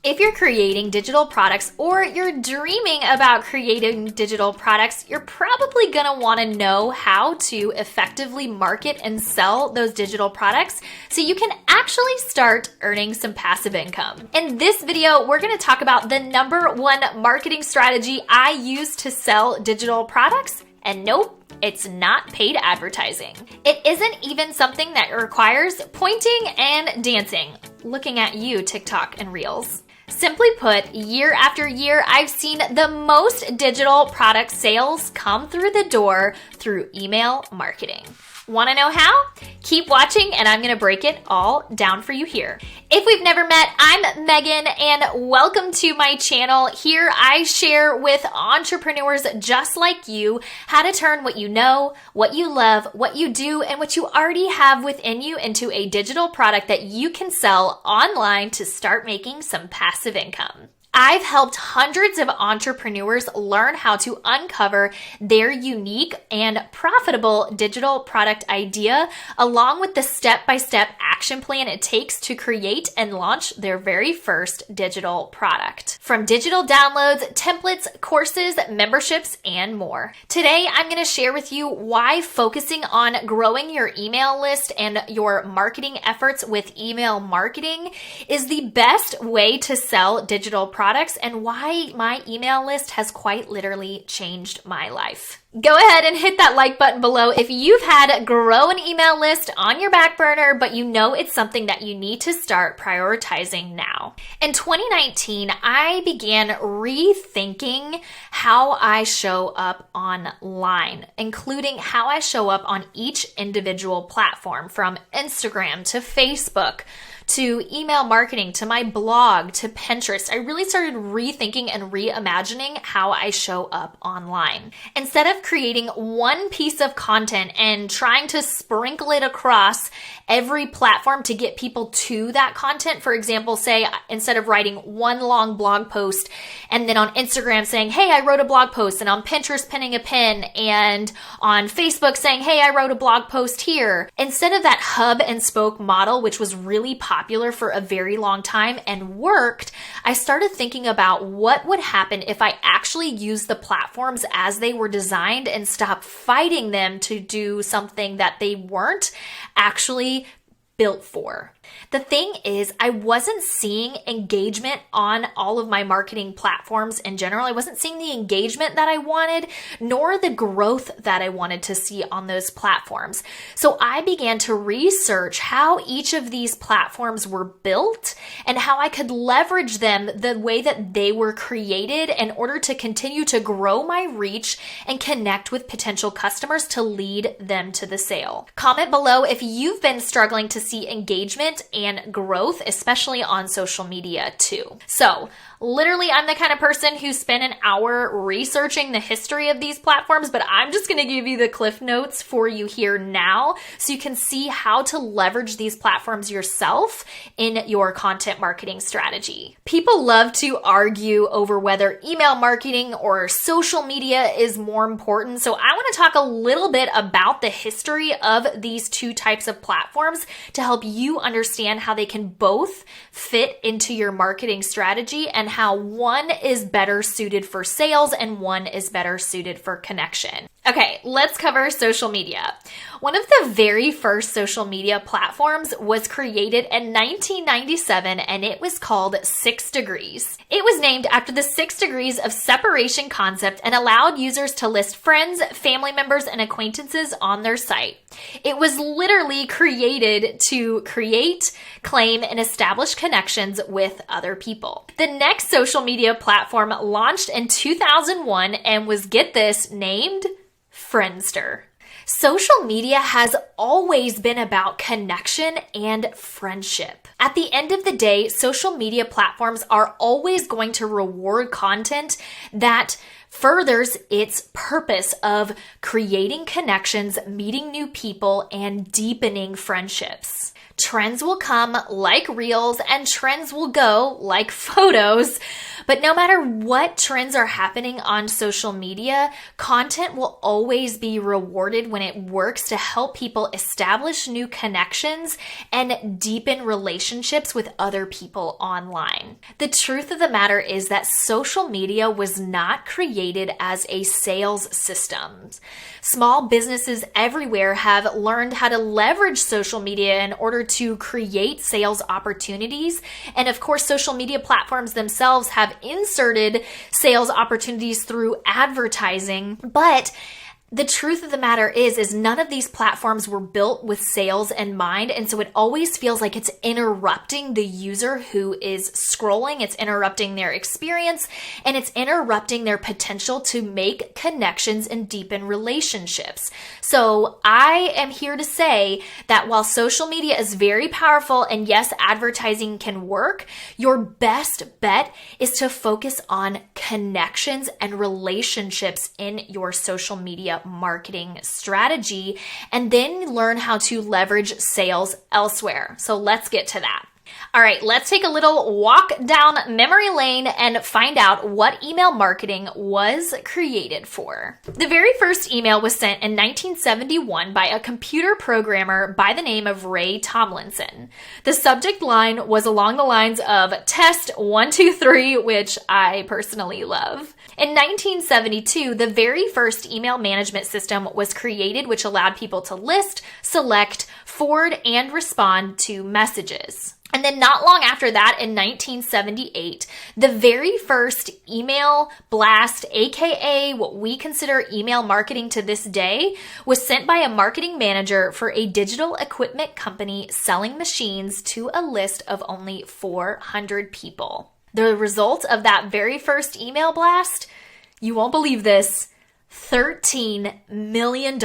If you're creating digital products or you're dreaming about creating digital products, you're probably going to want to know how to effectively market and sell those digital products so you can actually start earning some passive income. In this video, we're going to talk about the #1 marketing strategy I use to sell digital products. And nope, it's not paid advertising. It isn't even something that requires pointing and dancing. Looking at you, TikTok and Reels. Simply put, year after year, I've seen the most digital product sales come through the door through email marketing. Want to know how? Keep watching and I'm going to break it all down for you here. If we've never met, I'm Megan and welcome to my channel. Here I share with entrepreneurs just like you how to turn what you know, what you love, what you do, and what you already have within you into a digital product that you can sell online to start making some passive income. I've helped hundreds of entrepreneurs learn how to uncover their unique and profitable digital product idea, along with the step-by-step action plan it takes to create and launch their very first digital product. From digital downloads, templates, courses, memberships, and more. Today, I'm going to share with you why focusing on growing your email list and your marketing efforts with email marketing is the best way to sell digital products and why my email list has quite literally changed my life. Go ahead and hit that like button below if you've had grow an email list on your back burner, but you know it's something that you need to start prioritizing now. In 2019, I began rethinking how I show up online, including how I show up on each individual platform, from Instagram to Facebook, to email marketing, to my blog, to Pinterest. I really started rethinking and reimagining how I show up online. Instead of creating one piece of content and trying to sprinkle it across every platform to get people to that content, for example, say instead of writing one long blog post and then on Instagram saying, hey, I wrote a blog post, and on Pinterest pinning a pin, and on Facebook saying, hey, I wrote a blog post here. Instead of that hub and spoke model, which was really popular for a very long time and worked, I started thinking about what would happen if I actually used the platforms as they were designed and stopped fighting them to do something that they weren't actually built for. The thing is, I wasn't seeing engagement on all of my marketing platforms in general. I wasn't seeing the engagement that I wanted, nor the growth that I wanted to see on those platforms. So I began to research how each of these platforms were built and how I could leverage them the way that they were created in order to continue to grow my reach and connect with potential customers to lead them to the sale. Comment below if you've been struggling to see engagement and growth, especially on social media too. So literally, I'm the kind of person who spent an hour researching the history of these platforms, but I'm just going to give you the cliff notes for you here now so you can see how to leverage these platforms yourself in your content marketing strategy. People love to argue over whether email marketing or social media is more important, so I want to talk a little bit about the history of these two types of platforms to help you understand how they can both fit into your marketing strategy and how one is better suited for sales and one is better suited for connection. Okay, let's cover social media. One of the very first social media platforms was created in 1997 and it was called 6 Degrees. It was named after the 6 degrees of separation concept and allowed users to list friends, family members, and acquaintances on their site. It was literally created to create, claim, and establish connections with other people. The next social media platform launched in 2001 and was, get this, named Friendster. Social media has always been about connection and friendship. At the end of the day, social media platforms are always going to reward content that furthers its purpose of creating connections, meeting new people, and deepening friendships. Trends will come like reels and trends will go like photos. But no matter what trends are happening on social media, content will always be rewarded when it works to help people establish new connections and deepen relationships with other people online. The truth of the matter is that social media was not created as a sales system. Small businesses everywhere have learned how to leverage social media in order to create sales opportunities. And of course, social media platforms themselves have inserted sales opportunities through advertising. But the truth of the matter is none of these platforms were built with sales in mind. And so it always feels like it's interrupting the user who is scrolling. It's interrupting their experience and it's interrupting their potential to make connections and deepen relationships. So I am here to say that while social media is very powerful and yes, advertising can work, your best bet is to focus on connections and relationships in your social media marketing strategy, and then learn how to leverage sales elsewhere. So let's get to that. All right, let's take a little walk down memory lane and find out what email marketing was created for. The very first email was sent in 1971 by a computer programmer by the name of Ray Tomlinson. The subject line was along the lines of test 1, 2, 3, which I personally love. In 1972, the very first email management system was created, which allowed people to list, select, forward, and respond to messages. And then not long after that, in 1978, the very first email blast, aka what we consider email marketing to this day, was sent by a marketing manager for a digital equipment company selling machines to a list of only 400 people. The result of that very first email blast, you won't believe this, $13 million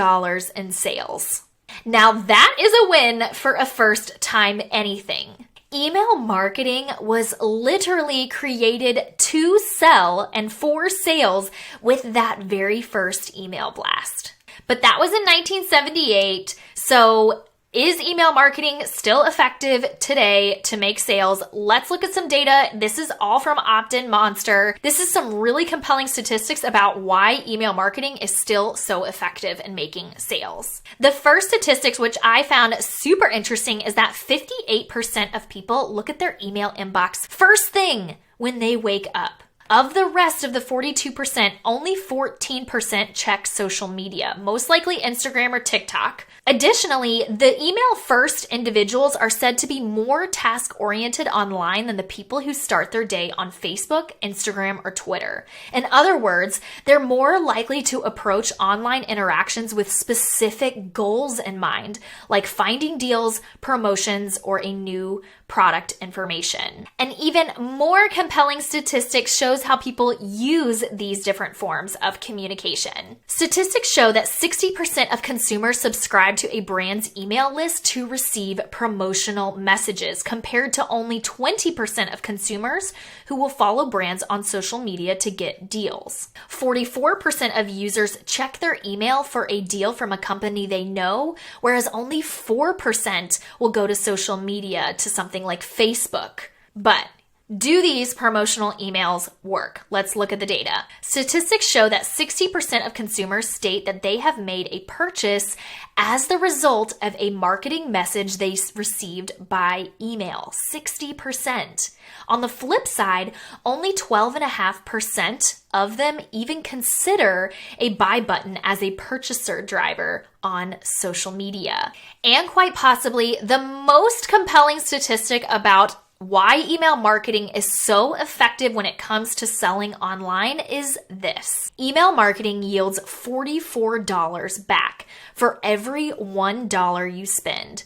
in sales. Now that is a win for a first time anything. Email marketing was literally created to sell and for sales with that very first email blast. But that was in 1978, so is email marketing still effective today to make sales? Let's look at some data. This is all from OptinMonster. This is some really compelling statistics about why email marketing is still so effective in making sales. The first statistics, which I found super interesting, is that 58% of people look at their email inbox first thing when they wake up. Of the rest of the 42%, only 14% check social media, most likely Instagram or TikTok. Additionally, the email first individuals are said to be more task-oriented online than the people who start their day on Facebook, Instagram, or Twitter. In other words, they're more likely to approach online interactions with specific goals in mind, like finding deals, promotions, or a new product information. An even more compelling statistic shows how people use these different forms of communication. Statistics show that 60% of consumers subscribe to a brand's email list to receive promotional messages, compared to only 20% of consumers who will follow brands on social media to get deals. 44% of users check their email for a deal from a company they know, whereas only 4% will go to social media to something like Facebook. But do these promotional emails work? Let's look at the data. Statistics show that 60% of consumers state that they have made a purchase as the result of a marketing message they received by email. 60%. On the flip side, only 12.5% of them even consider a buy button as a purchaser driver on social media. And quite possibly the most compelling statistic about why email marketing is so effective when it comes to selling online is this. Email marketing yields $44 back for every $1 you spend.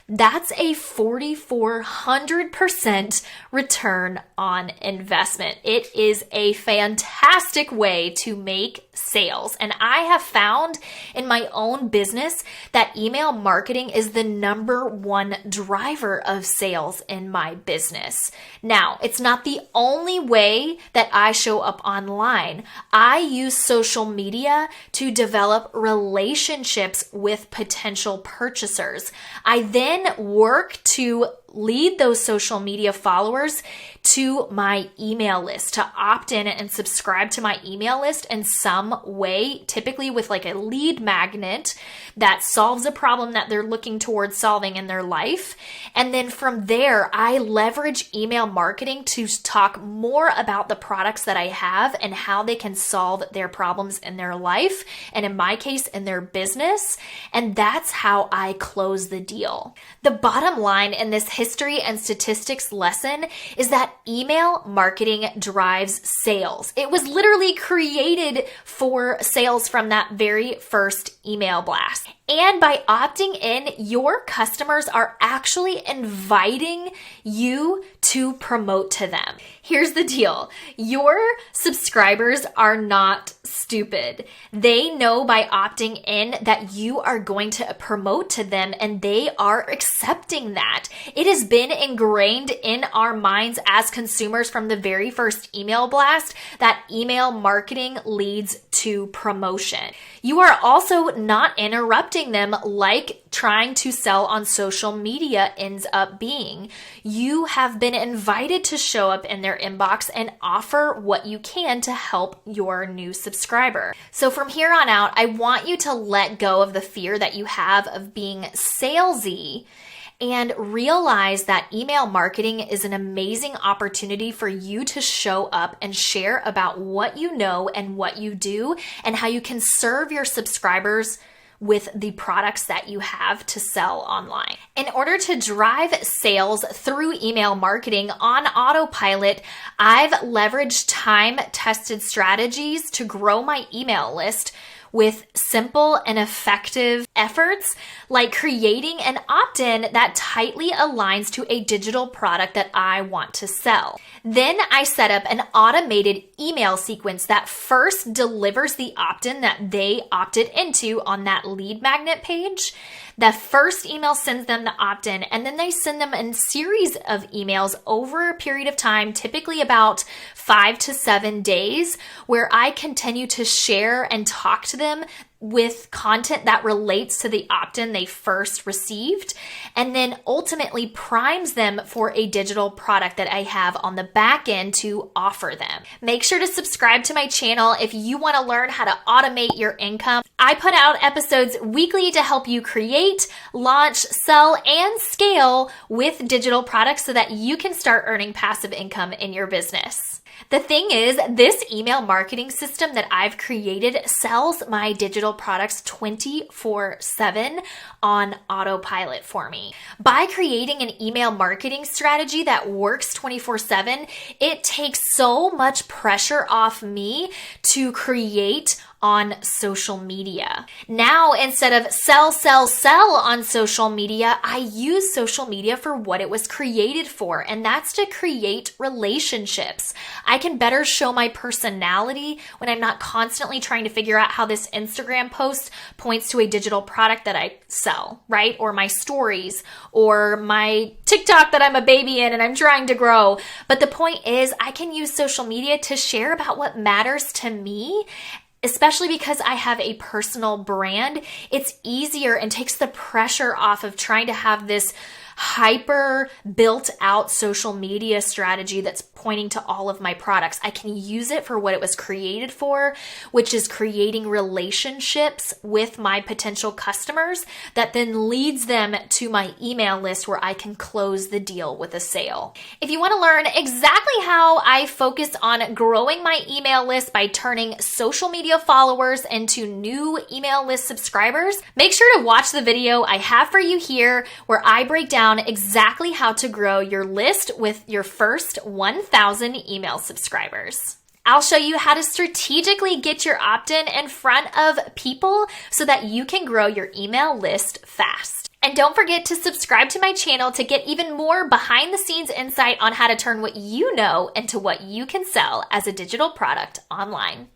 That's a 4,400% return on investment. It is a fantastic way to make sales. And I have found in my own business that email marketing is the number one driver of sales in my business. Now, it's not the only way that I show up online. I use social media to develop relationships with potential purchasers. I then then work to lead those social media followers to my email list, to opt in and subscribe to my email list in some way, typically with like a lead magnet that solves a problem that they're looking towards solving in their life. And then from there, I leverage email marketing to talk more about the products that I have and how they can solve their problems in their life, and in my case, in their business. And that's how I close the deal. The bottom line in this history and statistics lesson is that email marketing drives sales. It was literally created for sales from that very first email blast. And by opting in, your customers are actually inviting you to promote to them. Here's the deal. Your subscribers are not stupid. They know by opting in that you are going to promote to them, and they are accepting that. It has been ingrained in our minds as consumers from the very first email blast that email marketing leads to promotion. You are also not interrupting them like trying to sell on social media ends up being. You have been invited to show up in their inbox and offer what you can to help your new subscriber. So from here on out, I want you to let go of the fear that you have of being salesy and realize that email marketing is an amazing opportunity for you to show up and share about what you know and what you do and how you can serve your subscribers with the products that you have to sell online. In order to drive sales through email marketing on autopilot, I've leveraged time-tested strategies to grow my email list with simple and effective efforts like creating an opt-in that tightly aligns to a digital product that I want to sell. Then I set up an automated email sequence that first delivers the opt-in that they opted into on that lead magnet page. The first email sends them the opt-in, and then they send them a series of emails over a period of time, typically about 5 to 7 days, where I continue to share and talk to them with content that relates to the opt-in they first received, and then ultimately primes them for a digital product that I have on the back end to offer them. Make sure to subscribe to my channel if you want to learn how to automate your income. I put out episodes weekly to help you create, launch, sell, and scale with digital products so that you can start earning passive income in your business. The thing is, this email marketing system that I've created sells my digital products 24/7 on autopilot for me. By creating an email marketing strategy that works 24/7, it takes so much pressure off me to create on social media. Now, instead of sell on social media, I use social media for what it was created for, and that's to create relationships. I can better show my personality when I'm not constantly trying to figure out how this Instagram post points to a digital product that I sell, right? Or my stories, or my TikTok that I'm a baby in and I'm trying to grow. But the point is, I can use social media to share about what matters to me. Especially because I have a personal brand, it's easier and takes the pressure off of trying to have this hyper built out social media strategy that's pointing to all of my products. I can use it for what it was created for, which is creating relationships with my potential customers that then leads them to my email list where I can close the deal with a sale. If you want to learn exactly how I focus on growing my email list by turning social media followers into new email list subscribers, make sure to watch the video I have for you here where I break down exactly how to grow your list with your first 1,000 email subscribers. I'll show you how to strategically get your opt-in in front of people so that you can grow your email list fast. And don't forget to subscribe to my channel to get even more behind the scenes insight on how to turn what you know into what you can sell as a digital product online.